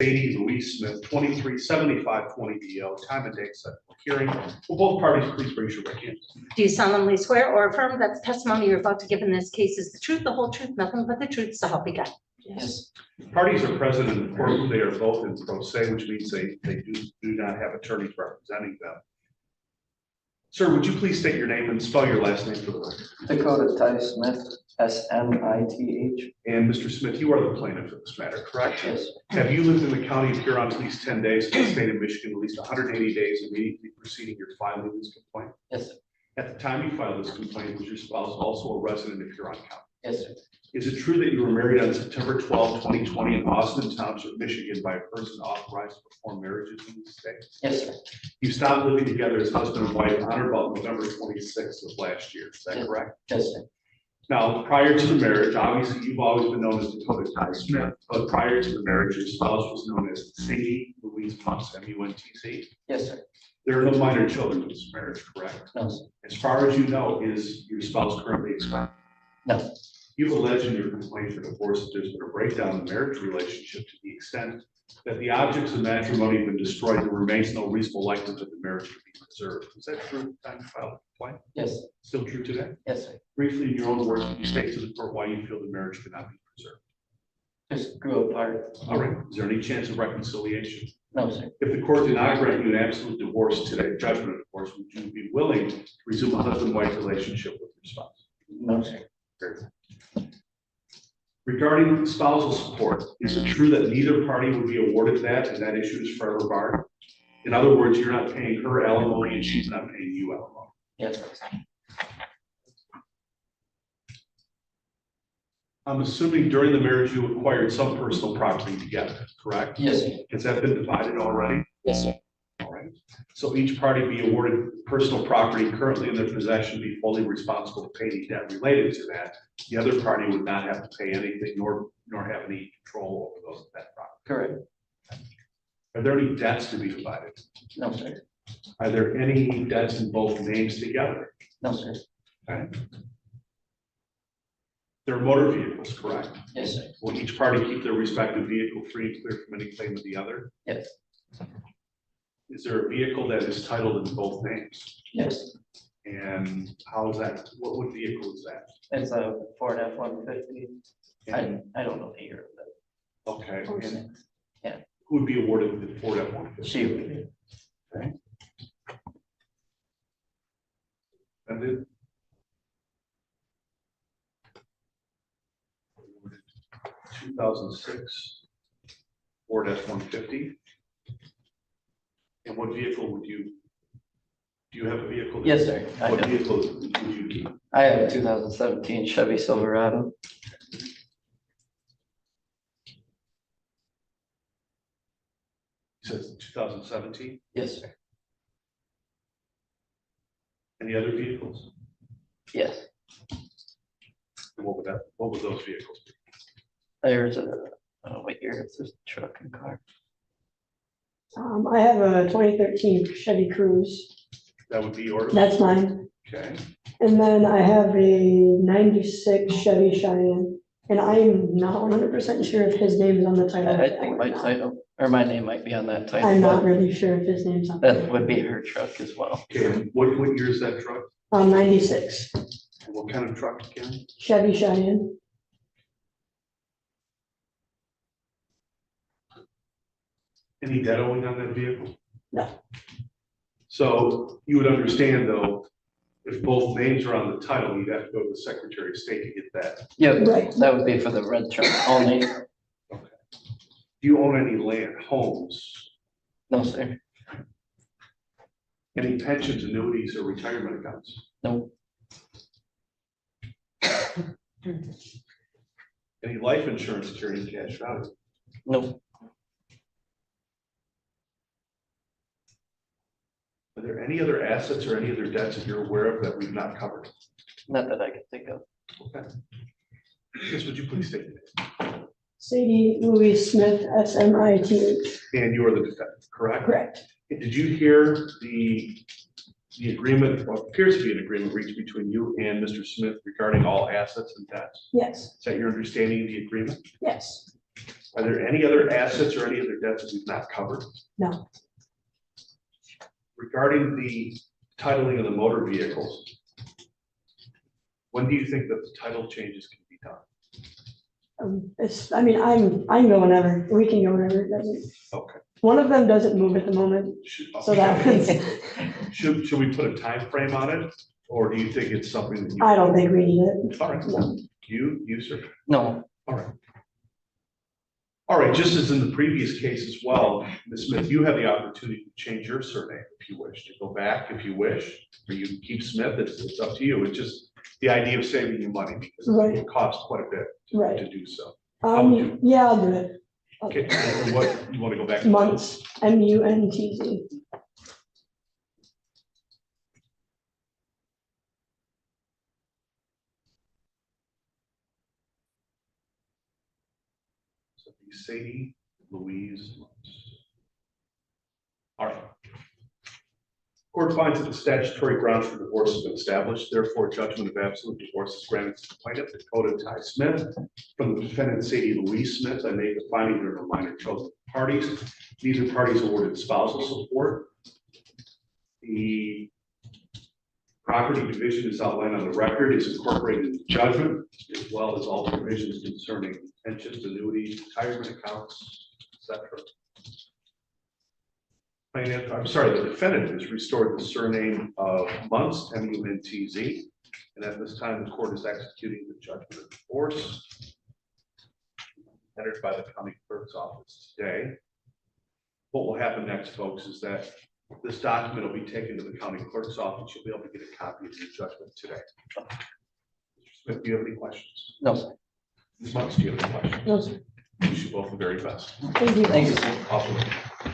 Sadie Louise Smith, 237520 DO, time and date set for hearing. Will both parties please raise your right hand? Do you solemnly swear or affirm that the testimony you're about to give in this case is the truth, the whole truth, nothing but the truth, so help you God? Yes. Parties are present in the court. They are both in pro se, which means they do not have attorneys representing them. Sir, would you please state your name and spell your last name for the record? Dakota Smith, SMITH. And Mr. Smith, you are the plaintiff in this matter, correct? Yes. Have you lived in the county of Huron at least 10 days in the state of Michigan, at least 180 days immediately preceding your filing this complaint? Yes. At the time you filed this complaint, was your spouse also a resident of Huron County? Yes, sir. Is it true that you were married on September 12, 2020 in Austin Township, Michigan by a person authorized to perform marriages in the state? Yes, sir. You stopped living together as husband and wife on or about November 26th of last year, is that Yes. correct? Yes, sir. Now, prior to the marriage, obviously, you've always been known as Dakota Smith, but prior to the marriage, your spouse was known as Sadie Louise Muntz, M-U-N-T-Z. Yes, sir. There are no minor children in this marriage, correct? No, sir. As far as you know, is your spouse currently expecting? No. You've alleged in your complaint for divorce that there's been a breakdown in the marriage relationship to the extent that the objects of matrimony have been destroyed and there remains no reasonable likelihood that the marriage could be preserved. Is that true at the time you filed the complaint? Yes. Still true today? Yes, sir. Briefly, in your own words, can you state to the court why you feel the marriage cannot be preserved? Just grew apart. All right, is there any chance of reconciliation? No, sir. If the court did not grant you an absolute divorce today, judgment of divorce, would you be willing to resume a husband-wife relationship with your spouse? No, sir. Very good. Regarding spousal support, is it true that neither party would be awarded that and that issue is forever barred? In other words, you're not paying her alimony and she's not paying you alimony. Yes, sir. I'm assuming during the marriage you acquired some personal property together, correct? Yes, sir. Has that been divided already? Yes, sir. All right. So each party be awarded personal property currently in their possession, be fully responsible to pay any debt related to that. The other party would not have to pay anything nor have any control over that property. Correct. Are there any debts to be divided? No, sir. Are there any debts in both names together? No, sir. Okay. There are motor vehicles, correct? Yes, sir. Will each party keep their respective vehicle free and clear from any claim of the other? Yes. Is there a vehicle that is titled in both names? Yes. And how is that? What vehicle is that? It's a Ford F-150. And- I don't know the year of Okay. it. And Yeah. who would be awarded the Ford F-150? She would be. Okay. And then 2006 Ford F-150. And what vehicle would you? Do you have a vehicle? Yes, sir. I What do. vehicle would you keep? I have a 2017 Chevy Silverado. It says 2017. Yes, sir. Any other vehicles? Yes. And what would those vehicles be? There's a, what year is this truck and car? I have a 2013 Chevy Cruze. That would be yours? That's mine. Okay. And then I have a 96 Chevy Cheyenne. And I'm not 100% sure if his name is on the title. I think my title, or my name might be on that title. I'm not but really sure if his name's on. That would be her truck as well. Okay, and what year is that truck? 96 And what kind of truck again? Chevy Cheyenne. Any debt owing on that vehicle? No. So you would understand though, if both names are on the title, you'd have to go to the Secretary of State to get that. Yeah, Right. that would be for the red truck only. Okay. Do you own any land, homes, No, sir. any pensions, annuities, or retirement accounts? No, Any life insurance carrying cash value? no, Are there any other assets or any other debts that you're aware of that we've not covered? not that I can think of. Okay. Yes, would you please state your name? Sadie Louise Smith, SMITH. And you are the defendant, correct? Correct. And did you hear the agreement, what appears to be an agreement reached between you and Mr. Smith regarding all assets and debts? Yes. Is that your understanding of the agreement? Yes. Are there any other assets or any other debts that we've not covered? No. Regarding the titling of the motor vehicles, when do you think that the title changes can be done? I mean, I can go whenever, we can go whenever, it doesn't, Okay. one of them doesn't move at the moment, so that one's, Should we put a time frame on it, or do you think it's something that you? I don't think we need it. All right, No. you, sir. No, All right. All right, just as in the previous case as well, Ms. Smith, you have the opportunity to change your surname if you wish, to go back if you wish, or you keep Smith, it's up to you. It's just the idea of saving you money because Right. it costs quite a bit Right. to do so. would you- Yeah, I'll do it. Okay, and what, you want to go back? to Months, MUNTZ. So be Sadie Louise Months. All right. Court finds that the statutory grounds for divorce have been established, therefore judgment of absolute divorce is granted to the plaintiff, Dakota Smith, from the defendant Sadie Louise Smith. I make the finding there are no minor chosen parties. Neither parties awarded spousal support. The property division is outlined on the record, is incorporated in the judgment, as well as all provisions concerning pensions, annuities, retirement accounts, etc. Plaintiff, I'm sorry, the defendant has restored the surname of Muntz, M-U-N-T-Z, and at this time, the court is executing the judgment of divorce entered by the county clerk's office today. What will happen next, folks, is that this document will be taken to the county clerk's office. You'll be able to get a copy of the judgment today. Mr. Smith, do you have any questions? no, Ms. Muntz, do you have any questions? No, sir. Wish you both the very best. Thank you. thank you, sir. Awesome.